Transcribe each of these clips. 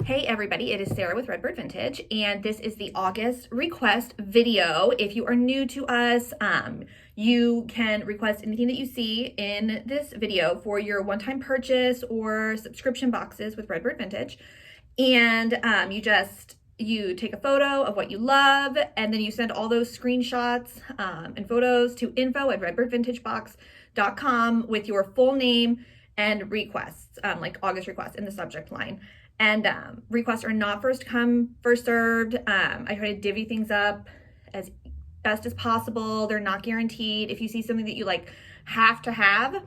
Hey everybody, it is Sarah with Redbird Vintage, and this is the August request video. If you are new to us, you can request anything that you see in this video for your one-time purchase or subscription boxes with Redbird Vintage. And you take a photo of what you love, and then you send all those screenshots and photos to info@redbirdvintagebox.com with your full name and requests, like August requests in the subject line. And requests are not first come, first served. I try to divvy things up as best as possible. They're not guaranteed. If you see something that you like have to have,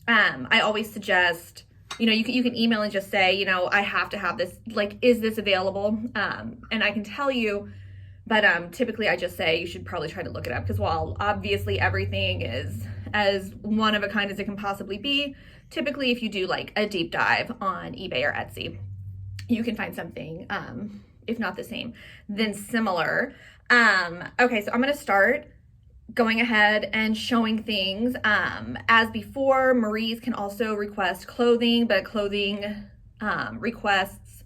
I always suggest, you can email and just say, I have to have this, like, is this available? And I can tell you, but typically I just say you should probably try to look it up, because while obviously everything is as one of a kind as it can possibly be, typically if you do like a deep dive on eBay or Etsy, you can find something, if not the same, then similar. Okay, so I'm gonna start going ahead and showing things. As before, Marie's can also request clothing, but clothing requests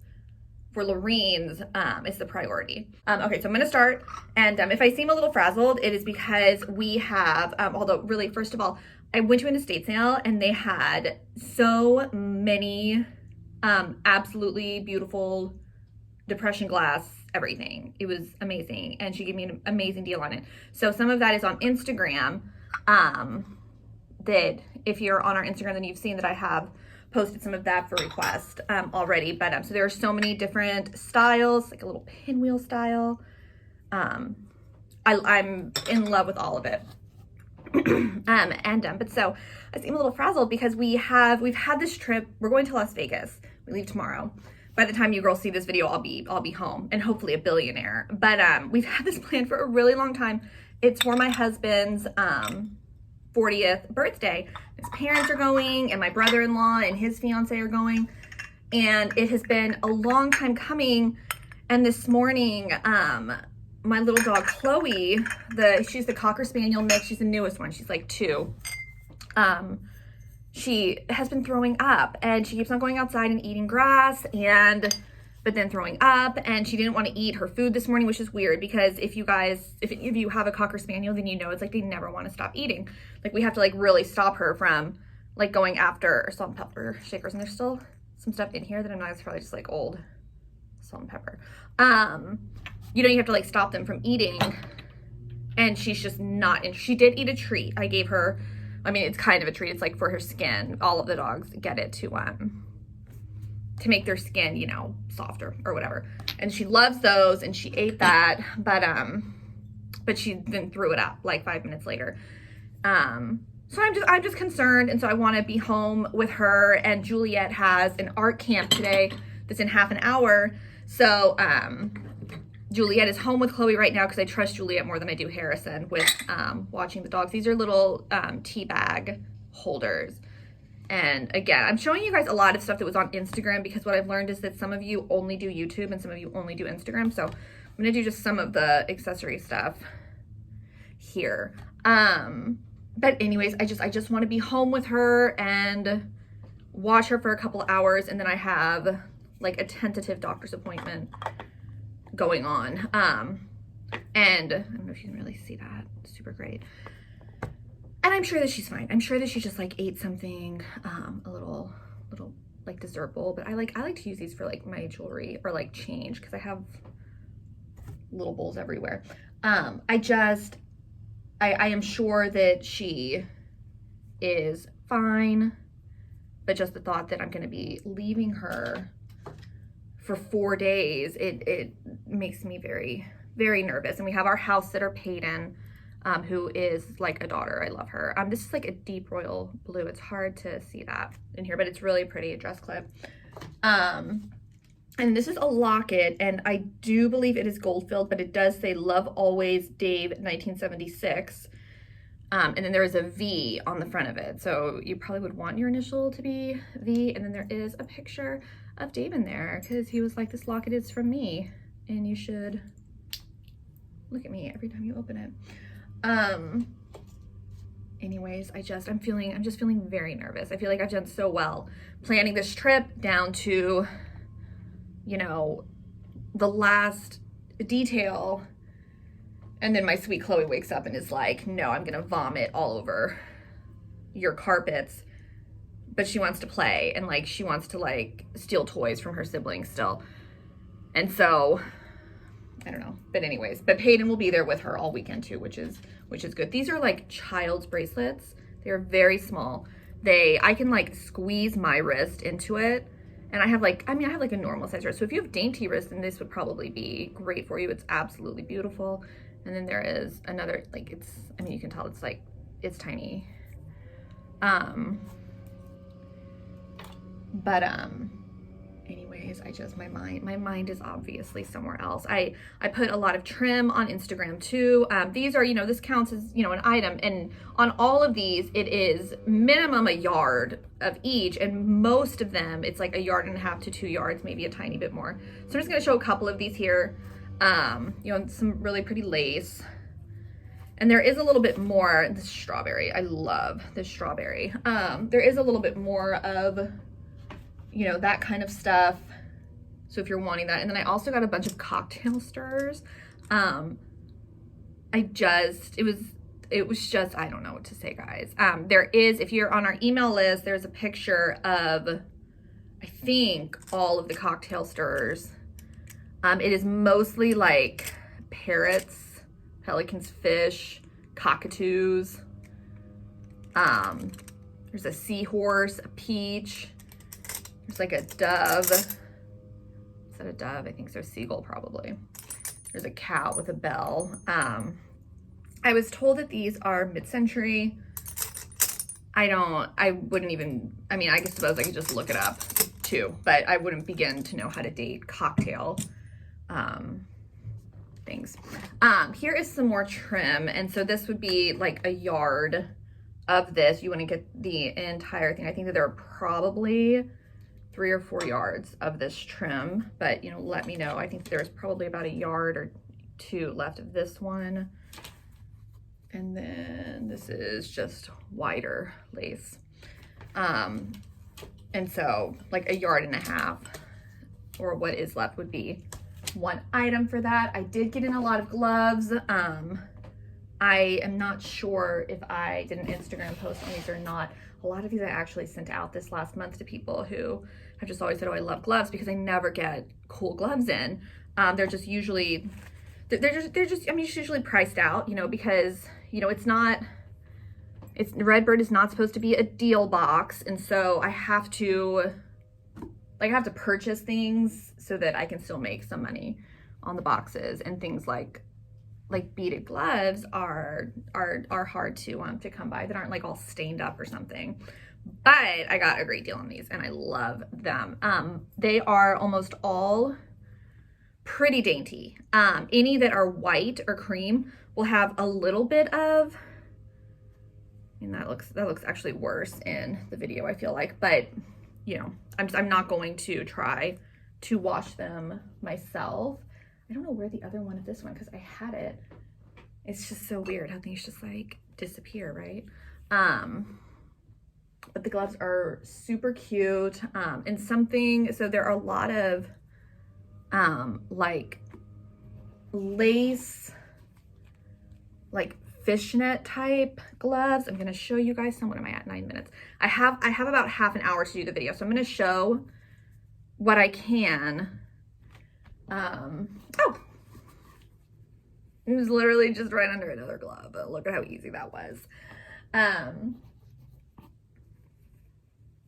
for Lorene's is the priority. Okay, so I'm gonna start, and if I seem a little frazzled, it is because we have, although really, first of all, I went to an estate sale and they had so many absolutely beautiful depression glass everything. It was amazing, and she gave me an amazing deal on it. So some of that is on Instagram, that if you're on our Instagram, then you've seen that I have posted some of that for request already. But so there are so many different styles, like a little pinwheel style. I'm in love with all of it. But so I seem a little frazzled because we've had this trip. We're going to Las Vegas. We leave tomorrow. By the time you girls see this video, I'll be home and hopefully a billionaire. But we've had this plan for a really long time. It's for my husband's 40th birthday. His parents are going, and my brother-in-law and his fiance are going, and it has been a long time coming. And this morning, my little dog Chloe, she's the Cocker Spaniel mix. She's the newest one. She's like 2. She has been throwing up, and she keeps on going outside and eating grass, but then throwing up, and she didn't want to eat her food this morning, which is weird, because if any of you have a Cocker Spaniel, then you know it's like they never want to stop eating. Like, we have to like really stop her from like going after salt and pepper shakers, and there's still some stuff in here that I'm not, it's probably just like old salt and pepper. You have to like stop them from eating, and she's just not she did eat a treat I gave her. I mean, it's kind of a treat. It's like for her skin. All of the dogs get it to make their skin, softer or whatever. And she loves those, and she ate that, but she then threw it up like 5 minutes later. So I'm just concerned, and so I want to be home with her. And Juliet has an art camp today that's in half an hour. So Juliet is home with Chloe right now, because I trust Juliet more than I do Harrison with watching the dogs. These are little tea bag holders. And again, I'm showing you guys a lot of stuff that was on Instagram, because what I've learned is that some of you only do YouTube and some of you only do Instagram. So I'm gonna do just some of the accessory stuff here. But anyways, I just want to be home with her and watch her for a couple hours, and then I have like a tentative doctor's appointment going on. And I don't know if you can really see that super great. And I'm sure that she's fine. I'm sure that she just like ate something, a little like dessert bowl, but I like to use these for like my jewelry or like change, because I have little bowls everywhere. I am sure that she is fine, but just the thought that I'm going to be leaving her for 4 days, it makes me very, very nervous. And we have our house sitter Peyton, who is like a daughter. I love her. This is like a deep royal blue. It's hard to see that in here, but it's really pretty, a dress clip. And this is a locket, and I do believe it is gold filled, but it does say "Love Always, Dave, 1976." And then there is a V on the front of it. So you probably would want your initial to be V. And then there is a picture of Dave in there, because he was like, "This locket is from me, and you should look at me every time you open it." Anyways, I'm just feeling very nervous. I feel like I've done so well planning this trip down to, you know, the last detail, and then my sweet Chloe wakes up and is like, no, I'm gonna vomit all over your carpets. But she wants to play, and like she wants to like steal toys from her siblings still. And so I don't know. But anyways, but Peyton will be there with her all weekend too, which is good. These are like child's bracelets. They're very small. I can like squeeze my wrist into it. And I have like a normal size wrist. So if you have dainty wrist, then this would probably be great for you. It's absolutely beautiful. And then there is another, like you can tell it's tiny. Anyways, my mind is obviously somewhere else. I put a lot of trim on Instagram too. These are, this counts as, an item. And on all of these, it is minimum a yard of each. And most of them, it's like 1.5 yards to 2 yards, maybe a tiny bit more. So I'm just gonna show a couple of these here. Some really pretty lace. And there is a little bit more, this strawberry, I love this strawberry. There is a little bit more of, that kind of stuff. So if you're wanting that. And then I also got a bunch of cocktail stirrers. It was just, I don't know what to say, guys. There is, if you're on our email list, there's a picture of, I think, all of the cocktail stirrers. It is mostly like parrots, pelicans, fish, cockatoos. There's a seahorse, a peach. There's like a dove. Is that a dove? I think so. Seagull, probably. There's a cow with a bell. I was told that these are mid-century. I suppose I could just look it up too, but I wouldn't begin to know how to date cocktail things. Here is some more trim. And so this would be like 1 yard of this. You want to get the entire thing. I think that there are probably 3 or 4 yards of this trim, but let me know. I think there's probably about 1 yard or 2 left of this one. And then this is just wider lace. And so like 1.5 yards, or what is left, would be 1 item for that. I did get in a lot of gloves. I am not sure if I did an Instagram post on these or not. A lot of these I actually sent out this last month to people who have just always said, oh, I love gloves, because I never get cool gloves in. They're just usually, it's usually priced out, because, Redbird is not supposed to be a deal box. And so I have to purchase things so that I can still make some money on the boxes, and things like beaded gloves are hard to come by, that aren't like all stained up or something. But I got a great deal on these and I love them. They are almost all pretty dainty. Any that are white or cream will have a little bit of, and that looks actually worse in the video, I feel like, but I'm not going to try to wash them myself. I don't know where the other one of this one, because I had it. It's just so weird how things just like disappear, right? But the gloves are super cute. And so there are a lot of like lace, like fishnet type gloves. I'm gonna show you guys some. What am I at? 9 minutes. I have about half an hour to do the video, so I'm gonna show what I can. Oh, it was literally just right under another glove. But look at how easy that was.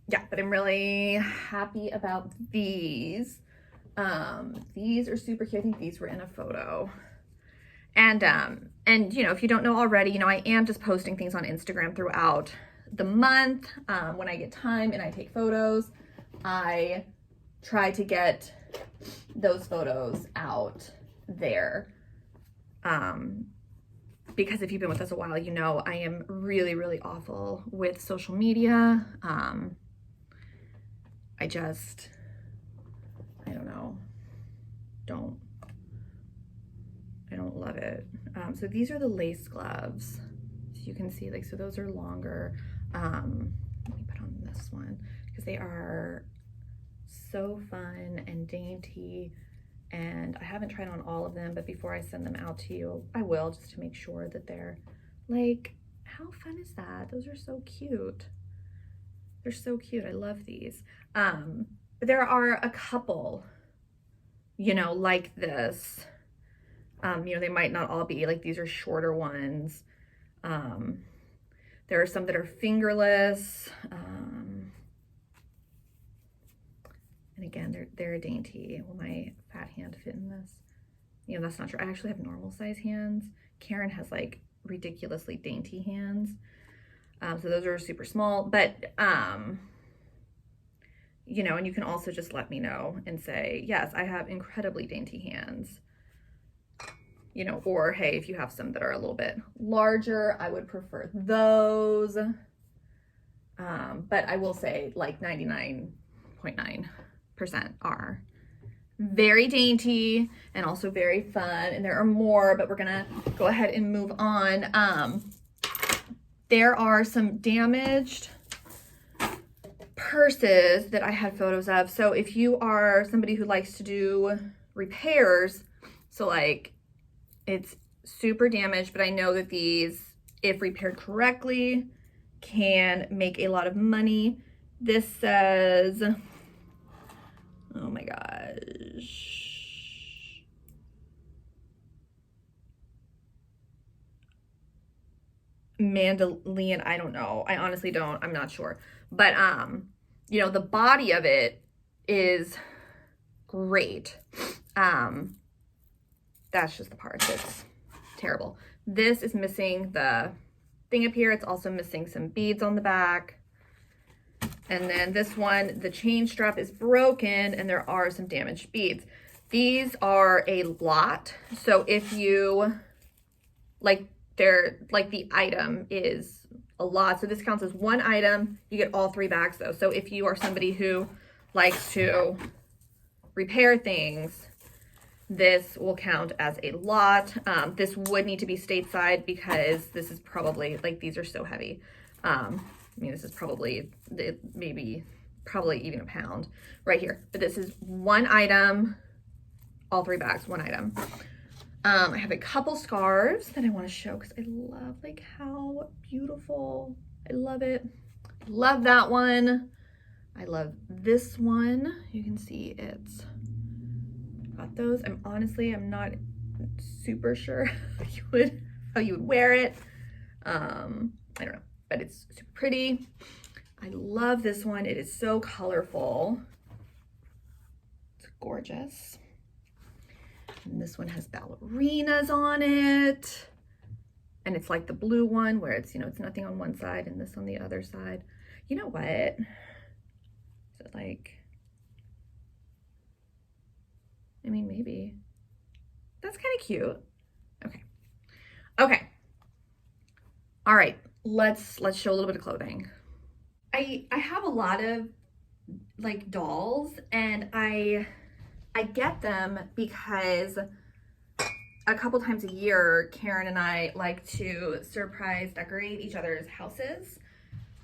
Yeah, but I'm really happy about these. These are super cute. I think these were in a photo. And if you don't know already, I am just posting things on Instagram throughout the month. When I get time and I take photos, I try to get those photos out there. Because if you've been with us a while, I am really, really awful with social media. I don't know. I don't love it. So these are the lace gloves. So you can see, so those are longer. Let me put on this one, because they are so fun and dainty. And I haven't tried on all of them, but before I send them out to you, I will, just to make sure that they're like, how fun is that? Those are so cute. They're so cute. I love these. But there are a couple, you know, like this. You know, they might not all be like, these are shorter ones. There are some that are fingerless. And again, they're dainty. Will my fat hand fit in this? You know, that's not true. I actually have normal size hands. Karen has like ridiculously dainty hands. So those are super small, but, you know, and you can also just let me know and say, yes, I have incredibly dainty hands, you know, or hey, if you have some that are a little bit larger, I would prefer those. But I will say like 99.9% are very dainty and also very fun. And there are more, but we're gonna go ahead and move on. There are some damaged purses that I had photos of. So if you are somebody who likes to do repairs, so like it's super damaged, but I know that these, if repaired correctly, can make a lot of money. This says, oh my gosh. Mandolin, I don't know. I honestly don't. I'm not sure. But, you know, the body of it is great. That's just the part that's terrible. This is missing the thing up here. It's also missing some beads on the back. And then this one, the chain strap is broken and there are some damaged beads. These are a lot. So if you like, they're like, the item is a lot. So this counts as one item. You get all 3 bags though. So if you are somebody who likes to repair things, this will count as a lot. This would need to be stateside because this is probably, like, these are so heavy. I mean, this is probably, probably even a pound right here. But this is one item, all 3 bags, one item. I have a couple scarves that I want to show because I love like how beautiful. I love it. Love that one. I love this one. You can see it's got those. I'm not super sure how you would wear it. I don't know, but it's super pretty. I love this one. It is so colorful. It's gorgeous. And this one has ballerinas on it. And it's like the blue one where it's, you know, it's nothing on one side and this on the other side. You know what? Is it like, I mean, maybe. That's kind of cute. Okay. Okay. All right. Let's show a little bit of clothing. I have a lot of like dolls, and I get them because a couple times a year, Karen and I like to surprise decorate each other's houses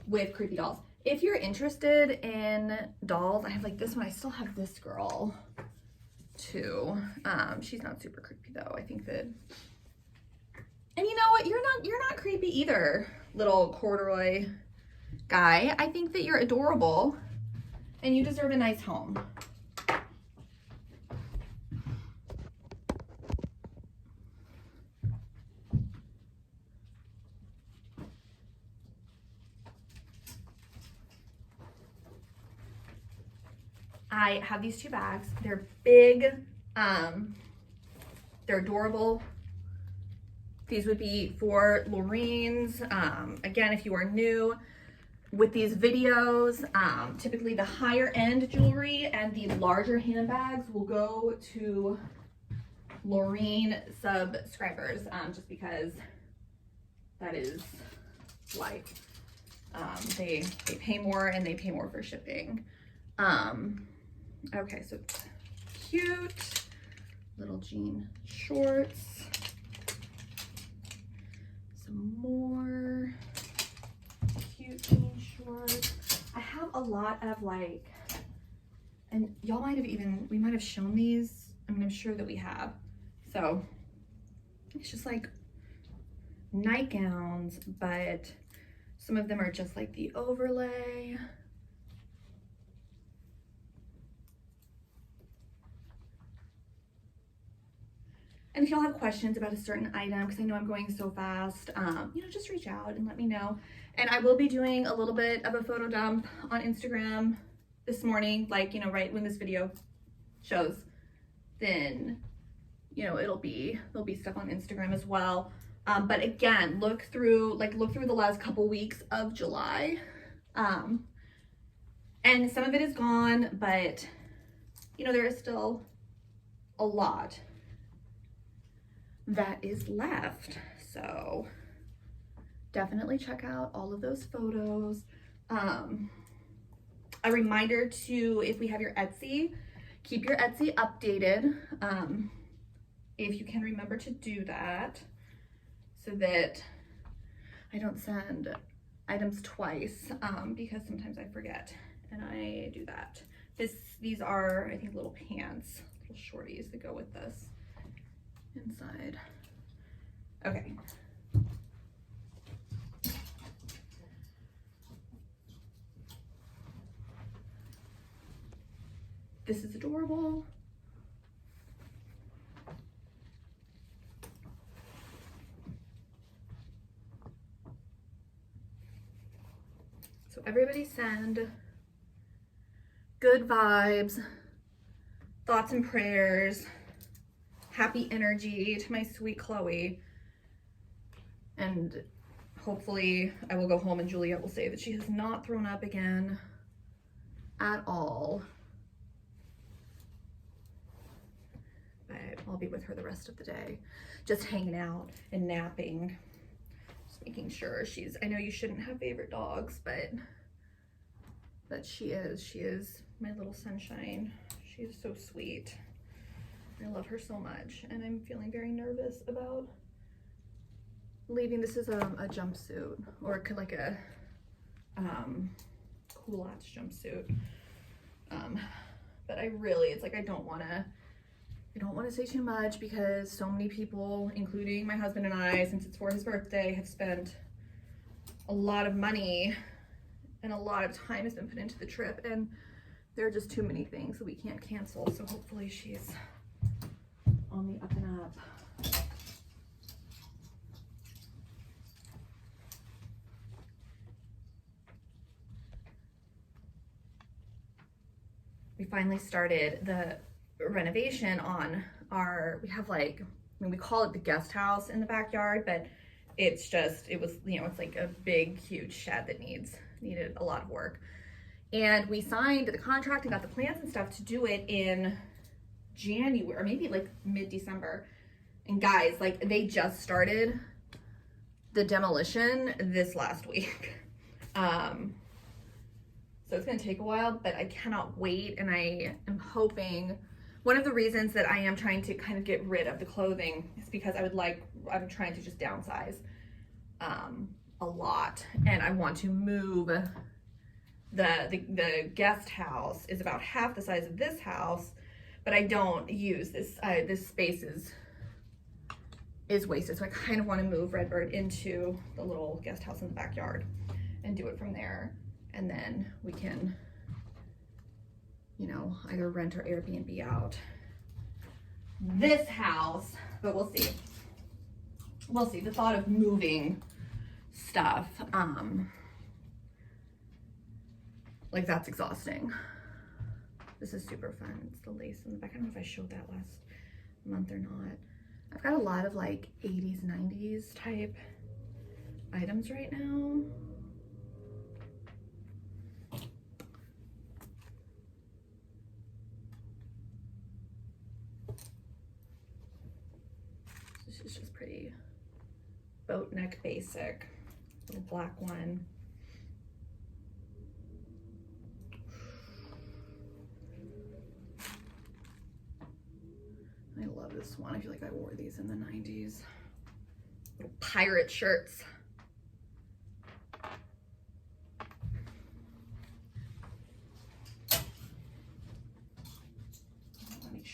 with creepy dolls. If you're interested in dolls, I have like this one. I still have this girl too. She's not super creepy though. I think that, and you know what? You're not creepy either, little corduroy guy. I think that you're adorable and you deserve a nice home. I have these 2 bags. They're big. They're adorable. These would be for Lorene's. Again, if you are new with these videos, typically the higher end jewelry and the larger handbags will go to Lorene subscribers, just because that is life. They pay more and they pay more for shipping. Okay, so it's cute little jean shorts. Some more cute jean shorts. I have a lot of like And y'all might have even, we might have shown these. I mean, I'm sure that we have. So it's just like nightgowns, but some of them are just like the overlay. And if y'all have questions about a certain item, because I know I'm going so fast, you know, just reach out and let me know. And I will be doing a little bit of a photo dump on Instagram this morning, like, you know, right when this video shows, then, you know, there'll be stuff on Instagram as well. But again, look through the last couple weeks of July. And some of it is gone, but, you know, there is still a lot that is left. So definitely check out all of those photos. A reminder to, if we have your Etsy, keep your Etsy updated. If you can remember to do that, so that I don't send items twice, because sometimes I forget and I do that. These are, I think, little pants, little shorties that go with this inside. Okay. This is adorable. So everybody send good vibes, thoughts and prayers, happy energy to my sweet Chloe. And hopefully I will go home and Juliet will say that she has not thrown up again at all. But I'll be with her the rest of the day, just hanging out and napping, just making sure she's, I know you shouldn't have favorite dogs, but she is my little sunshine. She is so sweet. I love her so much, and I'm feeling very nervous about leaving. This is a jumpsuit, or like a culottes jumpsuit. But I really, it's like I don't want to say too much, because so many people, including my husband and I, since it's for his birthday, have spent a lot of money and a lot of time has been put into the trip, and there are just too many things that we can't cancel. So hopefully she's on the up and up. We finally started the renovation on our, we have like, I mean, we call it the guest house in the backyard, but it's just, it was, you know, it's like a big, huge shed that needed a lot of work. And we signed the contract and got the plans and stuff to do it in January, or maybe like mid-December. And guys, like, they just started the demolition this last week. So it's gonna take a while, but I cannot wait. And I am hoping, one of the reasons that I am trying to kind of get rid of the clothing is because I'm trying to just downsize a lot. And I want to move, the guest house is about half the size of this house, but I don't use this, this space is wasted. So I kind of want to move Redbird into the little guest house in the backyard and do it from there. And then we can, you know, either rent or Airbnb out this house, but we'll see. We'll see. The thought of moving stuff, like, that's exhausting. This is super fun. It's the lace in the back. I don't know if I showed that last month or not. I've got a lot of like 80s, 90s type items right now. This is just pretty boat neck basic, little black one. I love this one. I feel like I wore these in the 90s. Little pirate shirts.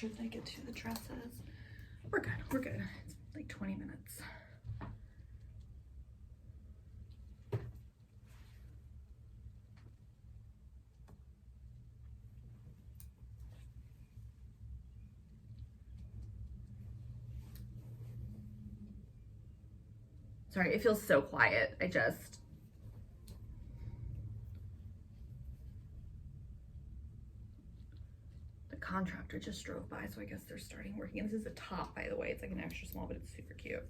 sure that I get to the dresses. We're good, we're good. It's like 20 minutes. Sorry, it feels so quiet. The contractor just drove by, so I guess they're starting working. And this is a top, by the way. It's like an extra small, but it's super cute.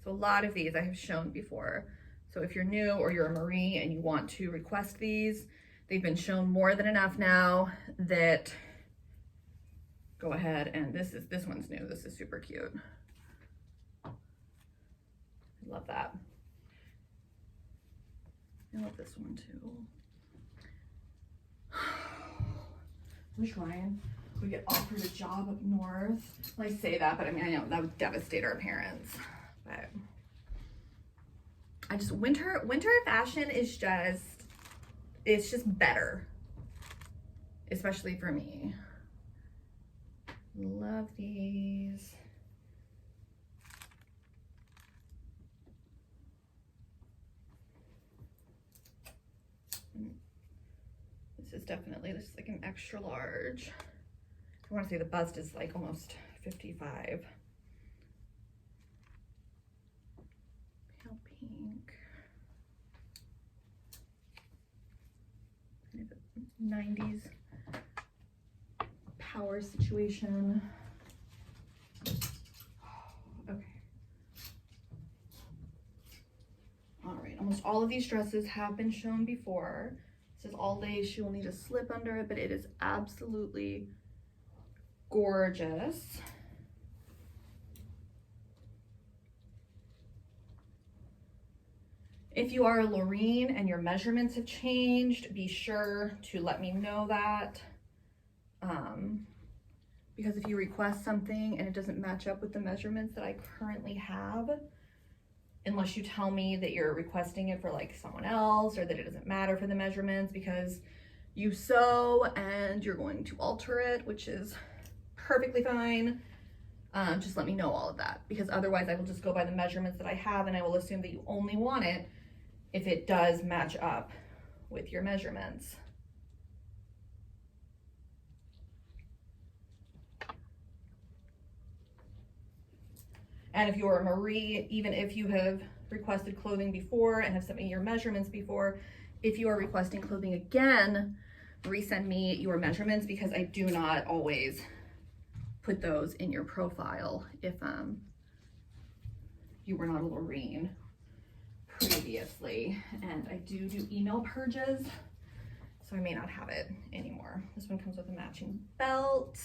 So a lot of these I have shown before. So if you're new or you're a Marie and you want to request these, they've been shown more than enough now that go ahead. And this one's new. This is super cute. I love that. I love this one too. I wish Ryan would get offered a job up north. Well, I say that, but I mean, I know that would devastate our parents. But I just, winter fashion is just, it's just better. Especially for me. Love these. This is definitely just like an extra large. I want to say the bust is like almost 55. Pale pink. Kind of a 90s power situation. Okay. All right, almost all of these dresses have been shown before. This is all lace. She will need a slip under it, but it is absolutely gorgeous. If you are a Loreen and your measurements have changed, be sure to let me know that. Because if you request something and it doesn't match up with the measurements that I currently have, unless you tell me that you're requesting it for like someone else or that it doesn't matter for the measurements because you sew and you're going to alter it, which is perfectly fine. Just let me know all of that, because otherwise I will just go by the measurements that I have and I will assume that you only want it if it does match up with your measurements. And if you're a Marie, even if you have requested clothing before and have sent me your measurements before, if you are requesting clothing again, resend me your measurements, because I do not always put those in your profile if you were not a Loreen previously. And I do email purges, so I may not have it anymore. This one comes with a matching belt.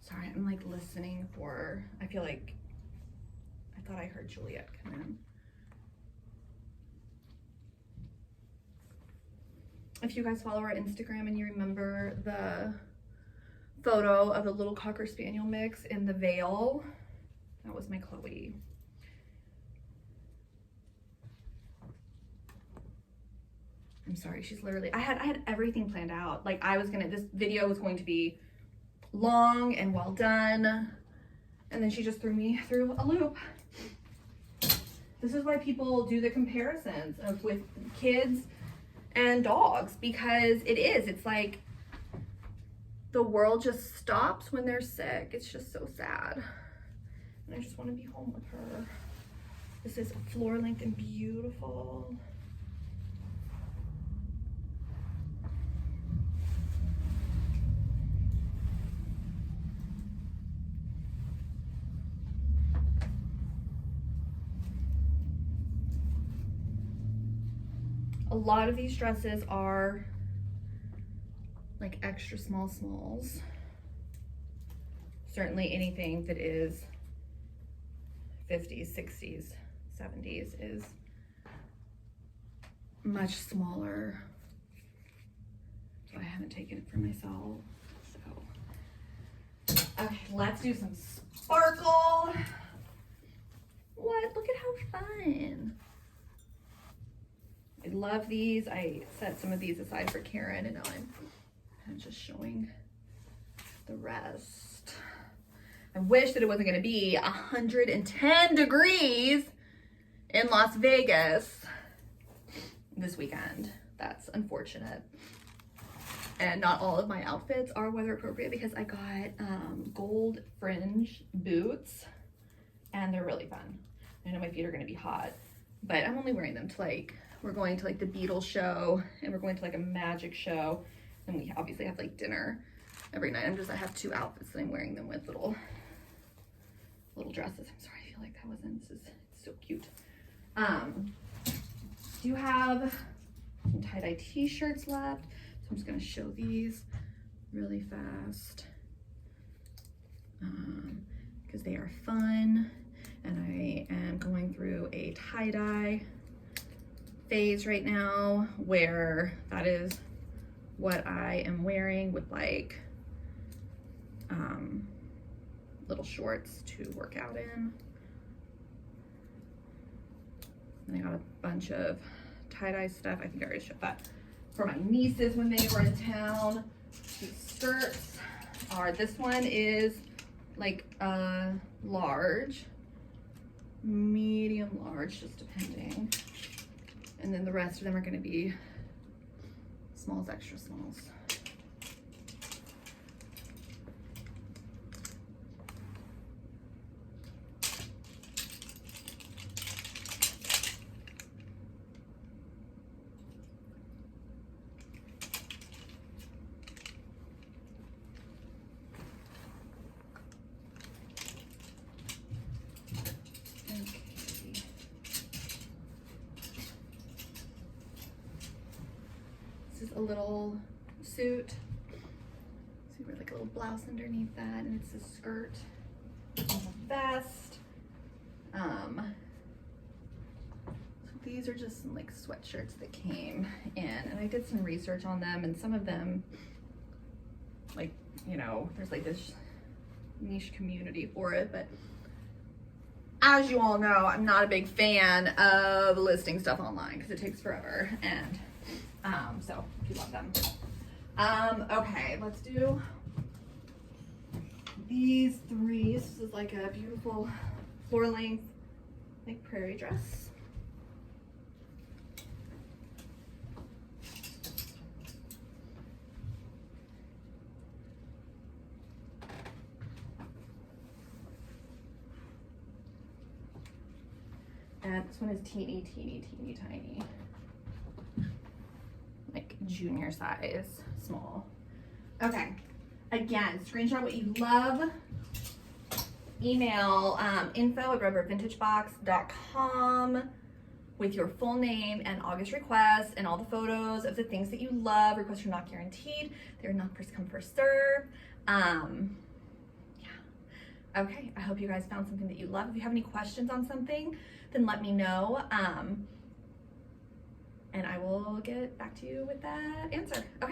Sorry, I'm like listening for, I feel like, I thought I heard Juliet come in. If you guys follow our Instagram and you remember the photo of the little Cocker Spaniel mix in the veil, that was my Chloe. I'm sorry, she's literally, I had everything planned out. Like this video was going to be long and well done, and then she just threw me through a loop. This is why people do the comparisons with kids and dogs, because it's like the world just stops when they're sick. It's just so sad, and I just want to be home with her. This is floor length and beautiful. A lot of these dresses are like extra small smalls. Certainly anything that is 50s, 60s, 70s is much smaller. So I haven't taken it for myself. So, okay, let's do some sparkle. What? Look at how fun. I love these. I set some of these aside for Karen, and now I'm just showing the rest. I wish that it wasn't going to be 110 degrees in Las Vegas this weekend. That's unfortunate. And not all of my outfits are weather appropriate because I got gold fringe boots and they're really fun. I know my feet are going to be hot, but I'm only wearing them to like, we're going to like the Beatles show and we're going to like a magic show. And we obviously have like dinner every night. I have 2 outfits that I'm wearing them with, little dresses. I'm sorry, I feel like that wasn't, this is so cute. Do have some tie-dye t-shirts left. So I'm just gonna show these really fast because they are fun. And I am going through a tie-dye phase right now where that is what I am wearing with like little shorts to work out in. And I got a bunch of tie-dye stuff. I think I already showed that for my nieces when they were in town. These skirts are, this one is like large, medium large, just depending. And then the rest of them are gonna be smalls, extra smalls. This is a little suit. So you wear like a little blouse underneath that, and it's a skirt, and a vest. So these are just some like sweatshirts that came in, and I did some research on them, and some of them, like, you know, there's like this niche community for it, but as you all know, I'm not a big fan of listing stuff online because it takes forever, and so if you love them. Okay, let's do these 3. This is like a beautiful floor length, like prairie dress. And this one is teeny, teeny, teeny, tiny. Like junior size, small. Okay, again, screenshot what you love. Email info@redbirdvintagebox.com with your full name and August request and all the photos of the things that you love. Requests are not guaranteed. They're not first come, first serve. Yeah. Okay, I hope you guys found something that you love. If you have any questions on something, then let me know. And I will get back to you with that answer. Okay.